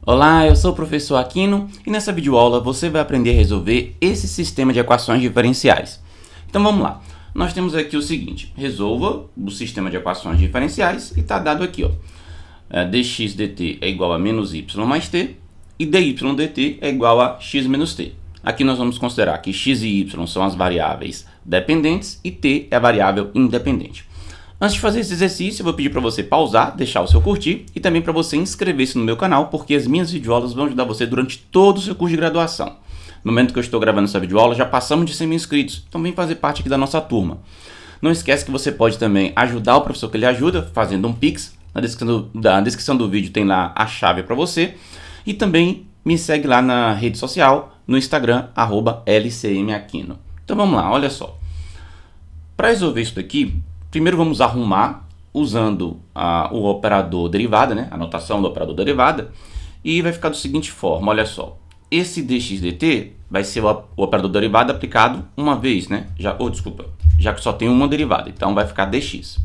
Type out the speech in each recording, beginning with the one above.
Olá, eu sou o professor Aquino e nessa videoaula você vai aprender a resolver esse sistema de equações diferenciais. Então vamos lá. Nós temos aqui o seguinte: resolva o sistema de equações diferenciais e está dado aqui, ó. dx dt é igual a menos y mais t e dy dt é igual a x menos t. Aqui nós vamos considerar que x e y são as variáveis dependentes e t é a variável independente. Antes de fazer esse exercício, eu vou pedir para você pausar, deixar o seu curtir e também para você inscrever-se no meu canal, porque as minhas videoaulas vão ajudar você durante todo o seu curso de graduação. No momento que eu estou gravando essa videoaula, já passamos de 100 mil inscritos, então vem fazer parte aqui da nossa turma. Não esquece que você pode também ajudar o professor que ele ajuda, fazendo um Pix. Na descrição do vídeo tem lá a chave para você. E também me segue lá na rede social, no Instagram, @lcmaquino. Então vamos lá, olha só. Para resolver isso daqui, primeiro vamos arrumar usando o operador derivada, né? A notação do operador derivada. E vai ficar da seguinte forma, olha só. Esse dx dt vai ser o operador derivada aplicado uma vez, né? Já que só tem uma derivada, então vai ficar dx.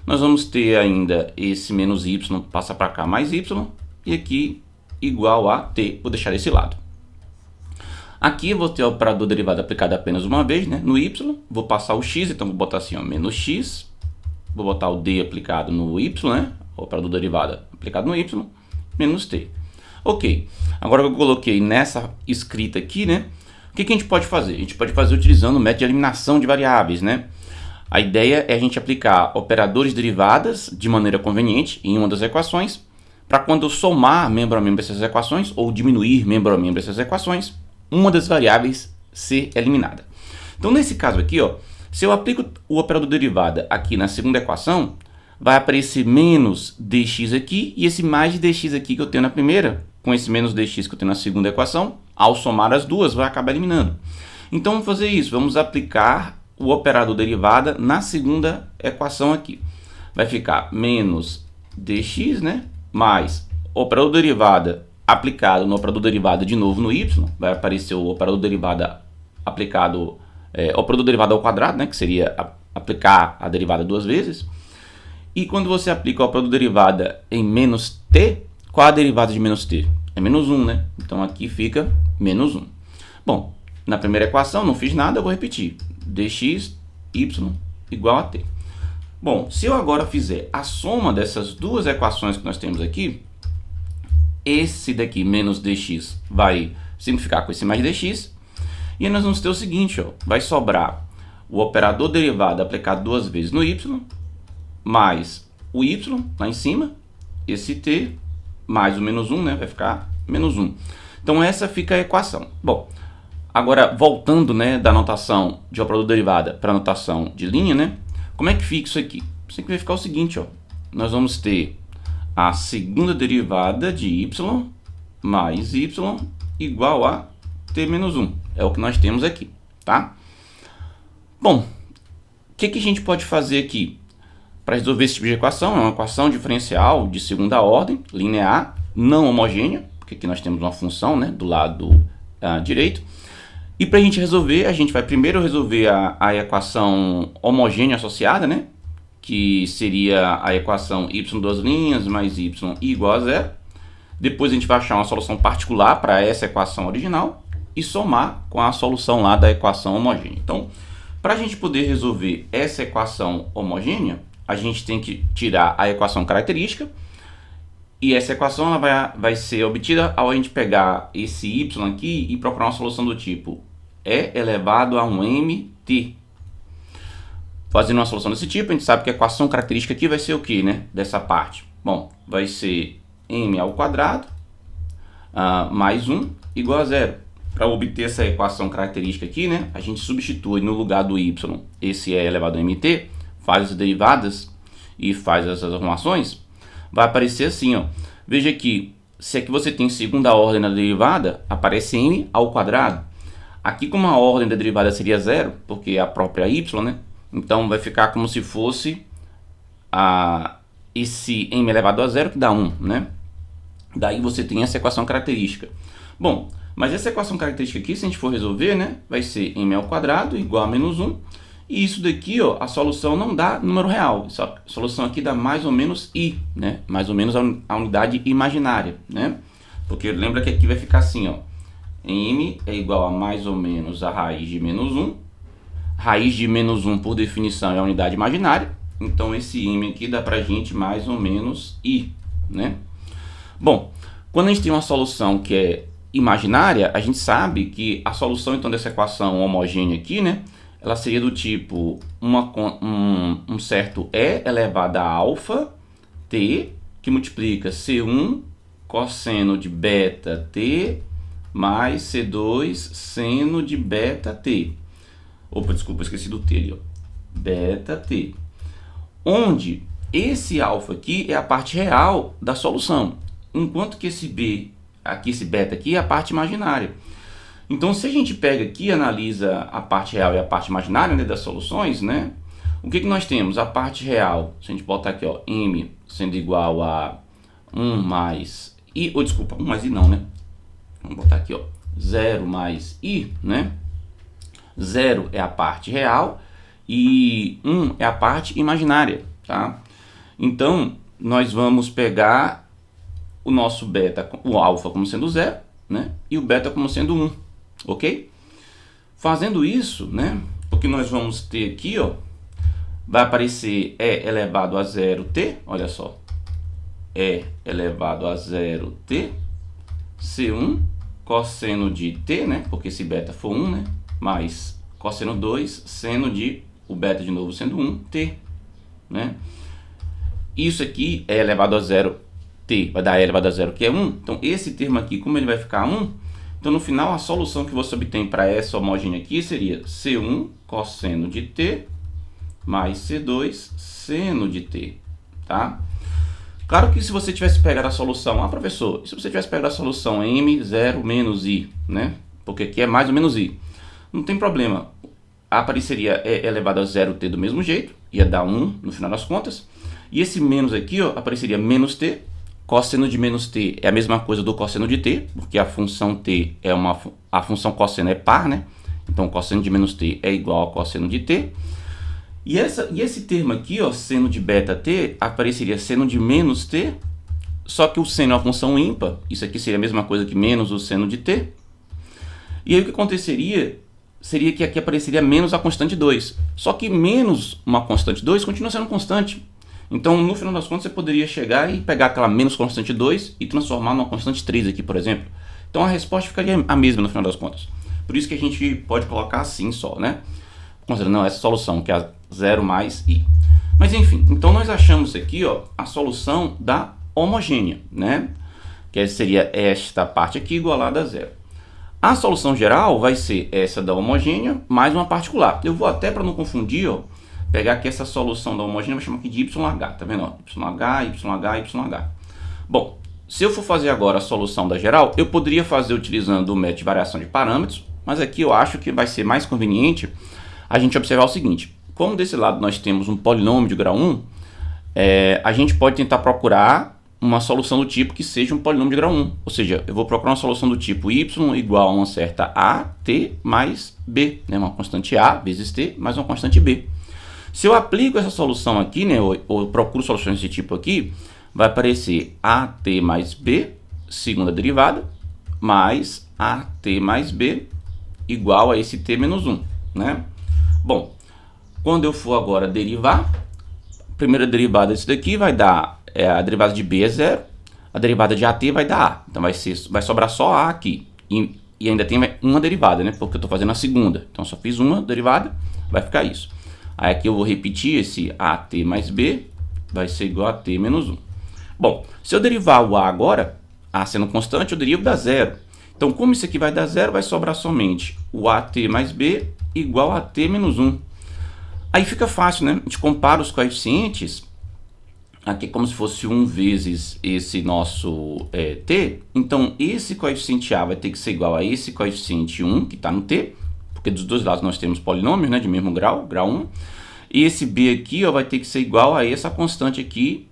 Nós vamos ter ainda esse menos y, passa para cá, mais y, e aqui igual a t, vou deixar desse lado. Aqui eu vou ter o operador derivada aplicado apenas uma vez, né? No y, vou passar o x, então vou botar assim, ó, menos x. Vou botar o d aplicado no y, né? O operador derivada aplicado no y, menos t. Ok, agora que eu coloquei nessa escrita aqui, né? O que a gente pode fazer? A gente pode fazer utilizando o método de eliminação de variáveis, né? A ideia é a gente aplicar operadores derivadas de maneira conveniente em uma das equações, para quando eu somar membro a membro essas equações, ou diminuir membro a membro essas equações, uma das variáveis ser eliminada. Então, nesse caso aqui, ó, se eu aplico o operador derivada aqui na segunda equação, vai aparecer menos dx aqui e esse mais dx aqui que eu tenho na primeira, com esse menos dx que eu tenho na segunda equação, ao somar as duas, vai acabar eliminando. Então, vamos fazer isso. Vamos aplicar o operador derivada na segunda equação aqui. Vai ficar menos dx, né? Mais o operador derivada aplicado no operador derivada de novo no y. Vai aparecer o operador derivada aplicado, o operador derivada ao quadrado, né? Que seria aplicar a derivada duas vezes. E quando você aplica o operador derivada em menos t, qual a derivada de menos t? É menos 1, né? Então aqui fica menos 1. Bom, na primeira equação não fiz nada, eu vou repetir. dx, y igual a t. Bom, se eu agora fizer a soma dessas duas equações que nós temos aqui, esse daqui, menos dx, vai simplificar com esse mais dx. E aí nós vamos ter o seguinte, ó, vai sobrar o operador derivado aplicado duas vezes no y, mais o y lá em cima, esse t, mais o menos 1, né? Vai ficar menos 1. Então essa fica a equação. Bom, agora voltando, né, da notação de operador derivada para a notação de linha, né? Como é que fica isso aqui? Isso aqui vai ficar o seguinte, ó. Nós vamos ter a segunda derivada de y mais y igual a t menos 1. É o que nós temos aqui, tá? Bom, o que a gente pode fazer aqui? Para resolver esse tipo de equação, é uma equação diferencial de segunda ordem, linear, não homogênea, porque aqui nós temos uma função, né, do lado direito. E para a gente resolver, a gente vai primeiro resolver a equação homogênea associada, né, que seria a equação y duas linhas mais y igual a zero. Depois a gente vai achar uma solução particular para essa equação original e somar com a solução lá da equação homogênea. Então, para a gente poder resolver essa equação homogênea, a gente tem que tirar a equação característica, e essa equação ela vai ser obtida ao a gente pegar esse y aqui e procurar uma solução do tipo e elevado a um mt. Fazendo uma solução desse tipo, a gente sabe que a equação característica aqui vai ser o que, né? Dessa parte. Bom, vai ser m ao quadrado mais 1 igual a zero. Para obter essa equação característica aqui, né? A gente substitui no lugar do y esse e elevado a mt, faz as derivadas e faz essas arrumações, vai aparecer assim, ó. Veja que se aqui você tem segunda ordem na derivada, aparece m ao quadrado. Aqui, como a ordem da derivada seria zero, porque é a própria y, né? Então vai ficar como se fosse esse m elevado a zero, que dá 1, né? Daí você tem essa equação característica. Bom, mas essa equação característica aqui, se a gente for resolver, né, vai ser m ao quadrado igual a menos 1. E isso daqui, ó, a solução não dá número real. A solução aqui dá mais ou menos i, né? Mais ou menos a unidade imaginária, né? Porque lembra que aqui vai ficar assim, ó. M é igual a mais ou menos a raiz de menos 1. Raiz de menos 1, por definição, é a unidade imaginária. Então, esse m aqui dá pra gente mais ou menos i, né? Bom, quando a gente tem uma solução que é imaginária, a gente sabe que a solução, então, dessa equação homogênea aqui, né? Ela seria do tipo um certo e elevado a alfa t, que multiplica c1 cosseno de beta t mais c2 seno de beta t. Opa, desculpa, esqueci do t ali, ó. Beta t. Onde esse alfa aqui é a parte real da solução, enquanto que esse b, aqui, esse beta aqui, é a parte imaginária. Então, se a gente pega aqui e analisa a parte real e a parte imaginária, né, das soluções, né, o que nós temos? A parte real, se a gente botar aqui, ó, m sendo igual a 1 mais i, ou desculpa, 1 mais i não, né? Vamos botar aqui, ó, 0 mais i, né? 0 é a parte real e 1 é a parte imaginária, tá? Então, nós vamos pegar o nosso beta, o alfa como sendo 0, né? E o beta como sendo 1, ok? Fazendo isso, né? O que nós vamos ter aqui, ó, vai aparecer e elevado a 0t, olha só. E elevado a 0t, C1 cosseno de t, né? Porque se beta for 1, né? Mais cosseno 2, seno de o beta de novo sendo 1, t, né? Isso aqui é elevado a 0t, vai dar e elevado a 0, que é 1. Então, esse termo aqui, como ele vai ficar 1, então no final a solução que você obtém para essa homogênea aqui seria C1 cosseno de t mais C2 seno de t, tá? Claro que se você tivesse pegado a solução, professor, se você tivesse pegado a solução m0 menos i, né? Porque aqui é mais ou menos i. Não tem problema. Apareceria e elevado a 0t do mesmo jeito, ia dar 1 no final das contas. E esse menos aqui, ó, apareceria menos t. Cosseno de menos t é a mesma coisa do cosseno de t, porque a função t é a função cosseno é par, né? Então, cosseno de menos t é igual ao cosseno de t. E esse termo aqui, ó, seno de beta t, apareceria seno de menos t, só que o seno é uma função ímpar, isso aqui seria a mesma coisa que menos o seno de t. E aí o que aconteceria seria que aqui apareceria menos a constante 2, só que menos uma constante 2 continua sendo constante. Então, no final das contas, você poderia chegar e pegar aquela menos constante 2 e transformar numa constante 3 aqui, por exemplo. Então, a resposta ficaria a mesma no final das contas. Por isso que a gente pode colocar assim só, né? Considerando essa solução, que é a 0 mais i. Mas enfim, então nós achamos aqui, ó, a solução da homogênea, né? Que seria esta parte aqui igualada a 0. A solução geral vai ser essa da homogênea mais uma particular. Eu vou até, para não confundir, ó, pegar aqui essa solução da homogênea, vou chamar aqui de YH, tá vendo? Ó? YH, YH, YH. Bom, se eu for fazer agora a solução da geral, eu poderia fazer utilizando o método de variação de parâmetros, mas aqui eu acho que vai ser mais conveniente a gente observar o seguinte: como desse lado nós temos um polinômio de grau 1, a gente pode tentar procurar uma solução do tipo que seja um polinômio de grau 1. Ou seja, eu vou procurar uma solução do tipo y igual a uma certa a, t mais b, né? Uma constante a vezes t mais uma constante b. Se eu aplico essa solução aqui, né, ou procuro soluções desse tipo aqui, vai aparecer at mais b, segunda derivada, mais at mais b igual a esse t menos 1, né? Bom, quando eu for agora derivar, a primeira derivada disso daqui vai dar, a derivada de b é 0, a derivada de at vai dar a. Então vai sobrar só a aqui. E ainda tem uma derivada, né? Porque eu estou fazendo a segunda. Então só fiz uma derivada, vai ficar isso. Aí aqui eu vou repetir esse at mais b, vai ser igual a t menos 1. Bom, se eu derivar o a agora, a sendo constante, eu derivo da 0. Então, como isso aqui vai dar 0, vai sobrar somente o at mais b igual a t menos 1. Aí fica fácil, né? A gente compara os coeficientes, aqui é como se fosse 1 vezes esse nosso t. Então, esse coeficiente a vai ter que ser igual a esse coeficiente 1, que está no t, porque dos dois lados nós temos polinômios, né, de mesmo grau, grau 1. E esse b aqui, ó, vai ter que ser igual a essa constante aqui,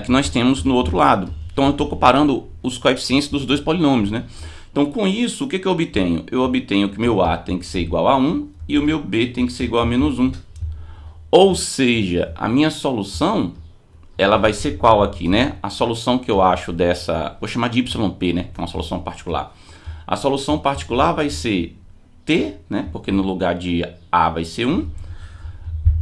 que nós temos no outro lado. Então, eu estou comparando os coeficientes dos dois polinômios, né? Então, com isso, o que eu obtenho? Eu obtenho que meu a tem que ser igual a 1 e o meu b tem que ser igual a menos 1. Ou seja, a minha solução ela vai ser qual aqui, né? A solução que eu acho dessa, vou chamar de YP, né? Que é uma solução particular. A solução particular vai ser T, né? Porque no lugar de A vai ser 1,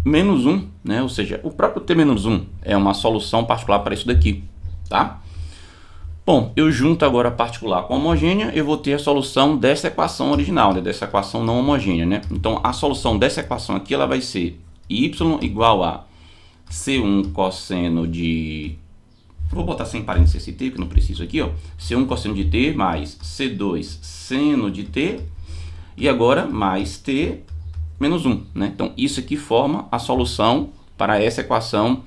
menos 1, né? Ou seja, o próprio T menos 1 é uma solução particular para isso daqui, tá? Bom, eu junto agora a particular com a homogênea, eu vou ter a solução dessa equação original, né? Dessa equação não homogênea, né? Então, a solução dessa equação aqui, ela vai ser y igual a C1 cosseno de... Vou botar sem parênteses esse t, que não preciso aqui, ó. C1 cosseno de t mais C2 seno de t, e agora mais t menos 1, né? Então, isso aqui forma a solução para essa equação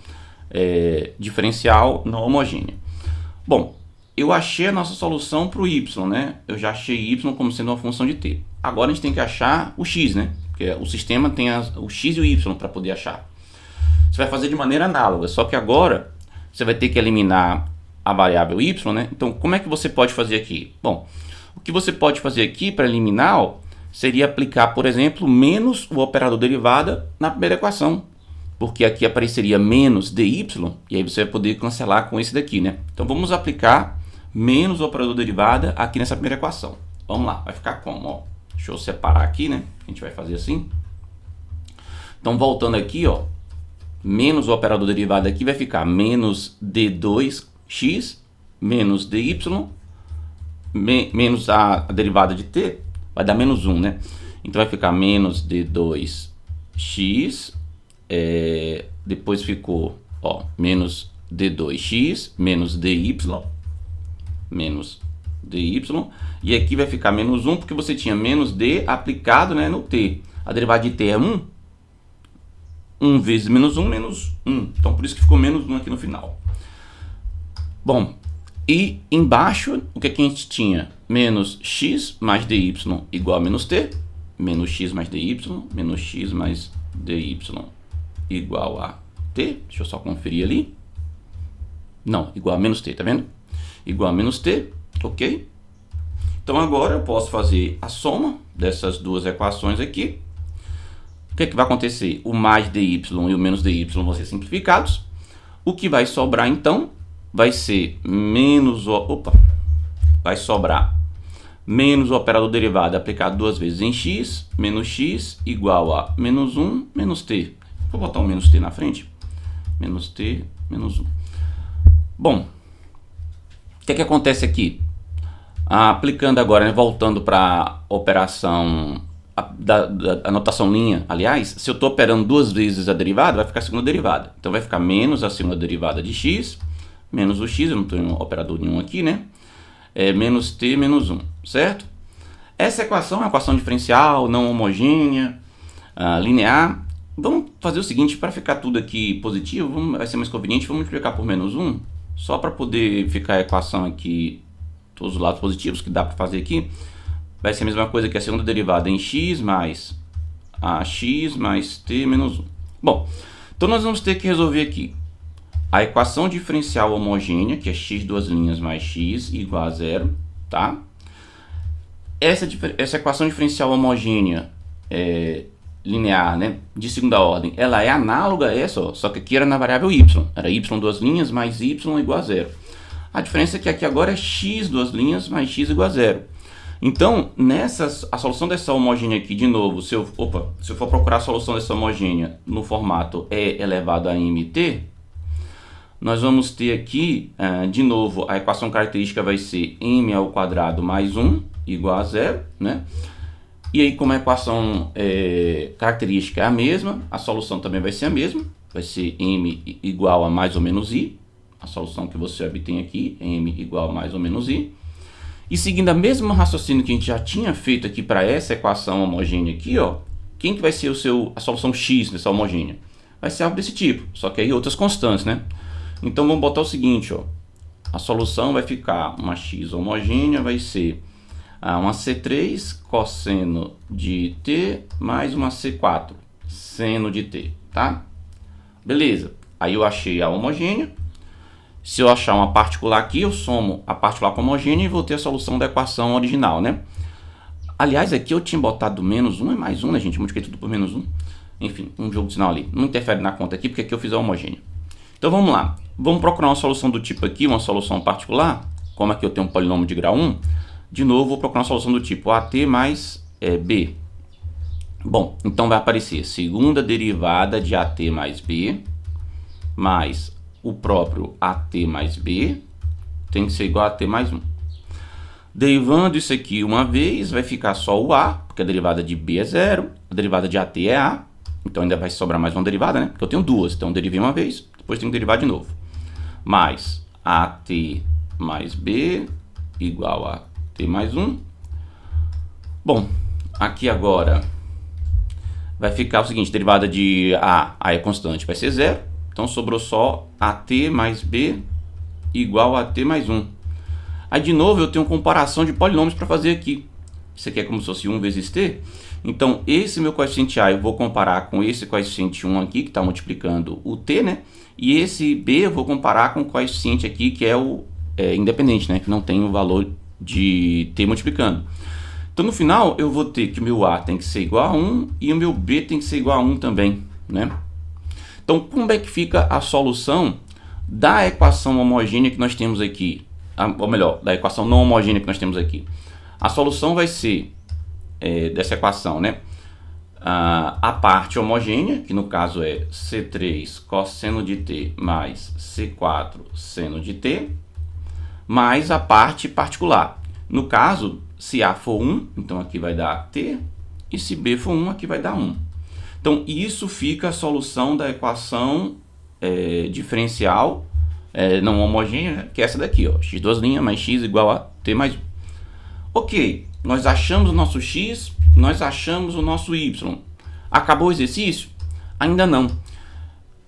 diferencial não homogênea. Bom, eu achei a nossa solução para o y, né? Eu já achei y como sendo uma função de t. Agora a gente tem que achar o x, né? Porque o sistema tem o x e o y para poder achar. Você vai fazer de maneira análoga, só que agora você vai ter que eliminar a variável y, né? Então, como é que você pode fazer aqui? Bom, o que você pode fazer aqui para eliminar, ó, seria aplicar, por exemplo, menos o operador derivada na primeira equação. Porque aqui apareceria menos dy, e aí você vai poder cancelar com esse daqui, né? Então, vamos aplicar menos o operador derivada aqui nessa primeira equação. Vamos lá, vai ficar como? Ó, deixa eu separar aqui, né? A gente vai fazer assim. Então, voltando aqui, ó, menos o operador derivado aqui vai ficar menos d2x menos dy menos a derivada de t vai dar menos 1, né? Então vai ficar menos d2x, depois ficou, ó, menos d2x menos dy e aqui vai ficar menos 1 porque você tinha menos d aplicado, né, no t. A derivada de t é 1. 1 vezes menos 1, menos 1. Então, por isso que ficou menos 1 aqui no final. Bom, e embaixo, o que a gente tinha? Menos x mais dy igual a menos t. Menos x mais dy, menos x mais dy igual a t. Deixa eu só conferir ali. Não, igual a menos t, tá vendo? Igual a menos t, ok? Então, agora eu posso fazer a soma dessas duas equações aqui. O que é que vai acontecer? O mais dy e o menos dy vão ser simplificados. O que vai sobrar, então, vai ser menos o... vai sobrar menos o operador derivado aplicado duas vezes em x, menos x igual a menos 1, menos t. Vou botar um menos t na frente. Menos t, menos 1. Bom, o que é que acontece aqui? Aplicando agora, né, voltando para a operação... da notação linha, aliás, se eu estou operando duas vezes a derivada, vai ficar a segunda derivada. Então vai ficar menos a segunda derivada de x, menos o x, eu não tenho operador nenhum aqui, né? Menos t menos 1, certo? Essa equação é uma equação diferencial, não homogênea, linear. Vamos fazer o seguinte, para ficar tudo aqui positivo, vai ser mais conveniente, vamos multiplicar por menos 1, só para poder ficar a equação aqui, todos os lados positivos que dá para fazer aqui. Vai ser a mesma coisa que a segunda derivada em x mais ax mais t menos 1. Bom, então nós vamos ter que resolver aqui a equação diferencial homogênea, que é x duas linhas mais x igual a 0, tá? Essa equação diferencial homogênea linear, né, de segunda ordem, ela é análoga a essa, ó, só que aqui era na variável y. Era y duas linhas mais y igual a 0. A diferença é que aqui agora é x duas linhas mais x igual a 0. Então, a solução dessa homogênea aqui, de novo, se eu for procurar a solução dessa homogênea no formato E elevado a mt, nós vamos ter aqui, de novo, a equação característica vai ser m ao quadrado mais 1 igual a 0, né? E aí, como a equação característica é a mesma, a solução também vai ser a mesma, vai ser m igual a mais ou menos i, a solução que você obtém aqui, m igual a mais ou menos i. E seguindo a mesma raciocínio que a gente já tinha feito aqui para essa equação homogênea aqui, ó, quem que vai ser a solução x dessa homogênea? Vai ser algo desse tipo, só que aí outras constantes, né? Então vamos botar o seguinte, ó, a solução vai ficar uma x homogênea, vai ser uma C3 cosseno de t mais uma C4 seno de t, tá? Beleza, aí eu achei a homogênea. Se eu achar uma particular aqui, eu somo a particular com a homogênea e vou ter a solução da equação original, né? Aliás, aqui eu tinha botado menos 1 é mais 1, né, gente? Multipliquei tudo por menos 1. Enfim, um jogo de sinal ali. Não interfere na conta aqui, porque aqui eu fiz a homogênea. Então vamos lá, vamos procurar uma solução do tipo aqui, uma solução particular. Como aqui eu tenho um polinômio de grau 1, de novo vou procurar uma solução do tipo AT mais B. Bom, então vai aparecer segunda derivada de AT mais B, mais o próprio AT mais B, tem que ser igual a AT mais 1. Derivando isso aqui uma vez, vai ficar só o A, porque a derivada de B é 0, a derivada de AT é A, então ainda vai sobrar mais uma derivada, né? Porque eu tenho duas, então eu derivei uma vez, depois tenho que derivar de novo. Mais AT mais B igual a T mais 1. Bom, aqui agora vai ficar o seguinte, derivada de A é constante, vai ser 0. Então sobrou só AT mais B igual a T mais 1. Aí de novo eu tenho comparação de polinômios para fazer aqui. Isso aqui é como se fosse 1 vezes T. Então esse meu coeficiente A eu vou comparar com esse coeficiente 1 aqui, que está multiplicando o T, né? E esse B eu vou comparar com o coeficiente aqui, que é o independente, né? Que não tem o valor de T multiplicando. Então no final eu vou ter que o meu A tem que ser igual a 1 e o meu B tem que ser igual a 1 também, né? Então como é que fica a solução da equação homogênea que nós temos aqui? Ou melhor, da equação não homogênea que nós temos aqui. A solução vai ser dessa equação, né? A parte homogênea, que no caso é C3 cosseno de t mais C4 seno de t, mais a parte particular. No caso, se A for 1, então aqui vai dar t, e se B for 1, aqui vai dar 1. Então, isso fica a solução da equação diferencial não homogênea, que é essa daqui, ó, x2' mais x igual a t mais 1. Ok, nós achamos o nosso x, nós achamos o nosso y. Acabou o exercício? Ainda não.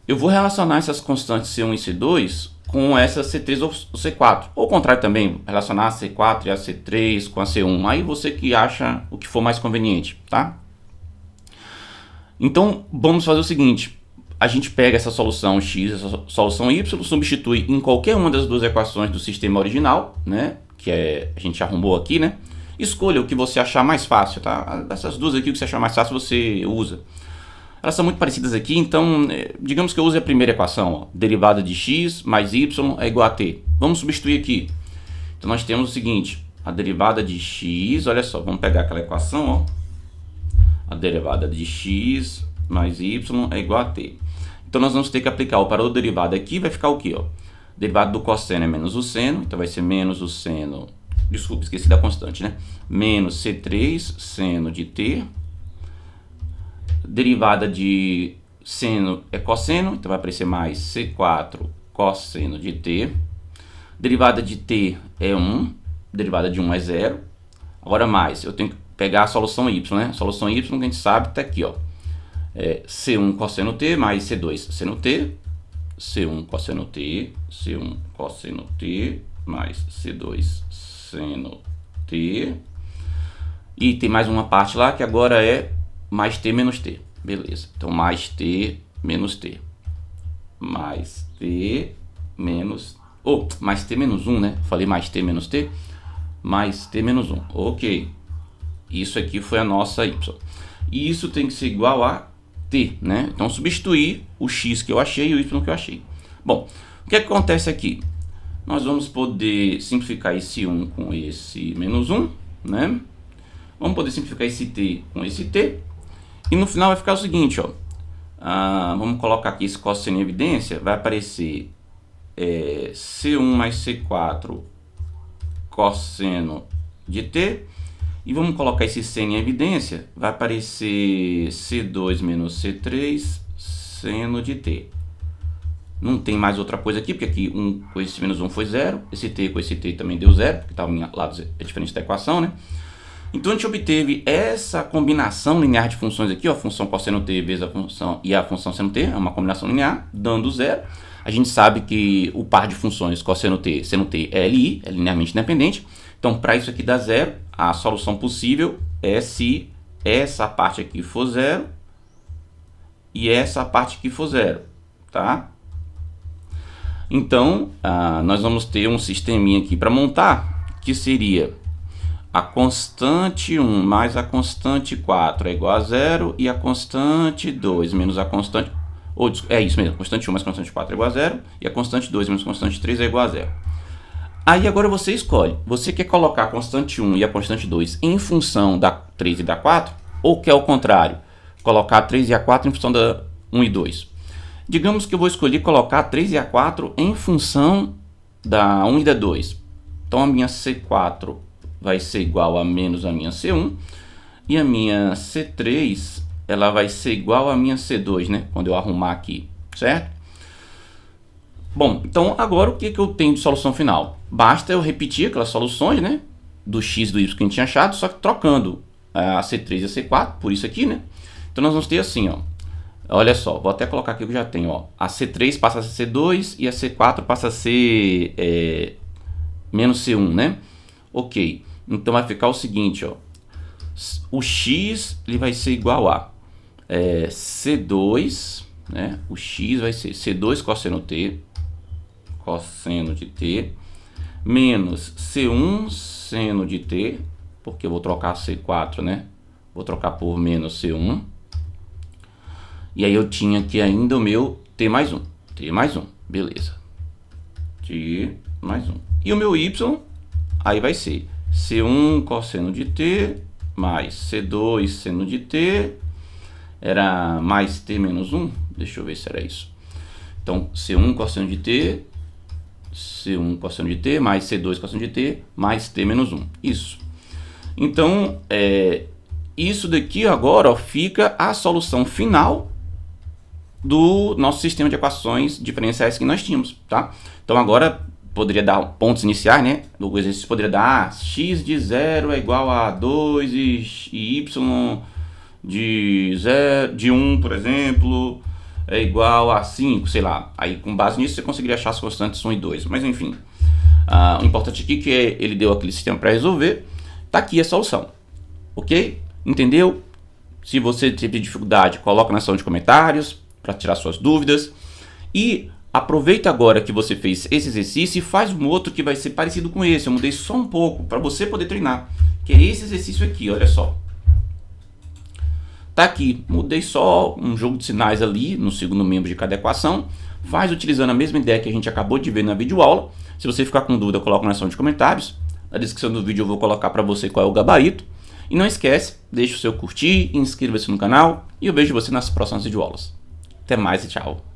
Eu vou relacionar essas constantes C1 e C2 com essa C3 ou C4. Ou ao contrário também, relacionar a C4 e a C3 com a C1. Aí você que acha o que for mais conveniente, tá? Então, vamos fazer o seguinte. A gente pega essa solução x, essa solução y, substitui em qualquer uma das duas equações do sistema original, né? Que a gente arrumou aqui, né? Escolha o que você achar mais fácil, tá? Essas duas aqui, o que você achar mais fácil, você usa. Elas são muito parecidas aqui, então, digamos que eu use a primeira equação, ó, derivada de x mais y é igual a t. Vamos substituir aqui. Então, nós temos o seguinte, a derivada de x, olha só, vamos pegar aquela equação, ó. A derivada de x mais y é igual a t. Então, nós vamos ter que aplicar o operador derivada aqui, vai ficar o quê, ó? Derivada do cosseno é menos o seno, então vai ser menos o seno, desculpa, esqueci da constante, né? Menos C3 seno de t. Derivada de seno é cosseno, então vai aparecer mais C4 cosseno de t. Derivada de t é 1, derivada de 1 é 0. Agora mais, eu tenho que pegar a solução y, né? A solução y que a gente sabe está aqui, ó. C1 cosseno t mais C2 seno t. C1 cosseno t, C1 cosseno t mais C2 seno t. E tem mais uma parte lá que agora é mais t menos t. Beleza. Então, mais t menos t. Mais t menos... mais t menos 1, né? Falei mais t menos t. Mais t menos 1. Ok. Isso aqui foi a nossa y. E isso tem que ser igual a t, né? Então, substituir o x que eu achei e o y que eu achei. Bom, o que acontece aqui? Nós vamos poder simplificar esse 1 com esse menos 1, né? Vamos poder simplificar esse t com esse t. E no final vai ficar o seguinte, ó. Vamos colocar aqui esse cosseno em evidência. Vai aparecer C1 mais C4 cosseno de t. E vamos colocar esse seno em evidência. Vai aparecer C2 menos C3 seno de t. Não tem mais outra coisa aqui, porque aqui 1 com esse menos 1 foi 0. Esse t com esse t também deu 0, porque estava em lados diferentes da equação, né? Então a gente obteve essa combinação linear de funções aqui, ó, a função cosseno t vezes a função e a função seno t, é uma combinação linear, dando 0. A gente sabe que o par de funções cosseno t, seno t é LI, é linearmente independente. Então, para isso aqui dar 0, a solução possível é se essa parte aqui for 0 e essa parte aqui for 0, tá? Então, nós vamos ter um sisteminha aqui para montar, que seria a constante 1 mais a constante 4 é igual a 0 e a constante 2 menos a constante... É isso mesmo, constante 1 mais constante 4 é igual a 0, e a constante 2 menos constante 3 é igual a 0. Aí agora você escolhe, você quer colocar a constante 1 e a constante 2 em função da 3 e da 4, ou quer o contrário, colocar a 3 e a 4 em função da 1 e 2? Digamos que eu vou escolher colocar a 3 e a 4 em função da 1 e da 2. Então a minha C4 vai ser igual a menos a minha C1, e a minha C3 ela vai ser igual a minha C2, né? Quando eu arrumar aqui, certo? Bom, então agora o que eu tenho de solução final? Basta eu repetir aquelas soluções, né? Do x e do y que a gente tinha achado, só que trocando a C3 e a C4, por isso aqui, né? Então nós vamos ter assim, ó. Olha só, vou até colocar aqui o que eu já tenho, ó. A C3 passa a ser C2 e a C4 passa a ser menos C1, né? Ok, então vai ficar o seguinte, ó. O x ele vai ser igual a C2, né? O x vai ser C2 cosseno de t, menos C1 seno de t, porque eu vou trocar C4, né? Vou trocar por menos C1. E aí eu tinha aqui ainda o meu t mais 1, beleza. T mais 1. E o meu y, aí vai ser C1 cosseno de t mais C2 seno de t, era mais t menos 1, deixa eu ver se era isso. Então, C1 cosseno de t, C1 cosseno de t, mais C2 cosseno de t, mais t menos 1, isso. Então, isso daqui agora, ó, fica a solução final do nosso sistema de equações diferenciais que nós tínhamos, tá? Então, agora poderia dar pontos iniciais, né? O exercício poderia dar x de 0 é igual a 2 e y de 1, por exemplo, é igual a 5, sei lá. Aí, com base nisso, você conseguiria achar as constantes 1 e 2. Mas, enfim, o importante aqui é que ele deu aquele sistema para resolver. Tá aqui a solução, ok? Entendeu? Se você teve dificuldade, coloca na seção de comentários para tirar suas dúvidas. E aproveita agora que você fez esse exercício e faz um outro que vai ser parecido com esse. Eu mudei só um pouco para você poder treinar, que é esse exercício aqui, olha só. Tá aqui, mudei só um jogo de sinais ali no segundo membro de cada equação. Faz utilizando a mesma ideia que a gente acabou de ver na videoaula. Se você ficar com dúvida, coloca na seção de comentários. Na descrição do vídeo eu vou colocar para você qual é o gabarito. E não esquece, deixe o seu curtir, inscreva-se no canal e eu vejo você nas próximas videoaulas. Até mais e tchau!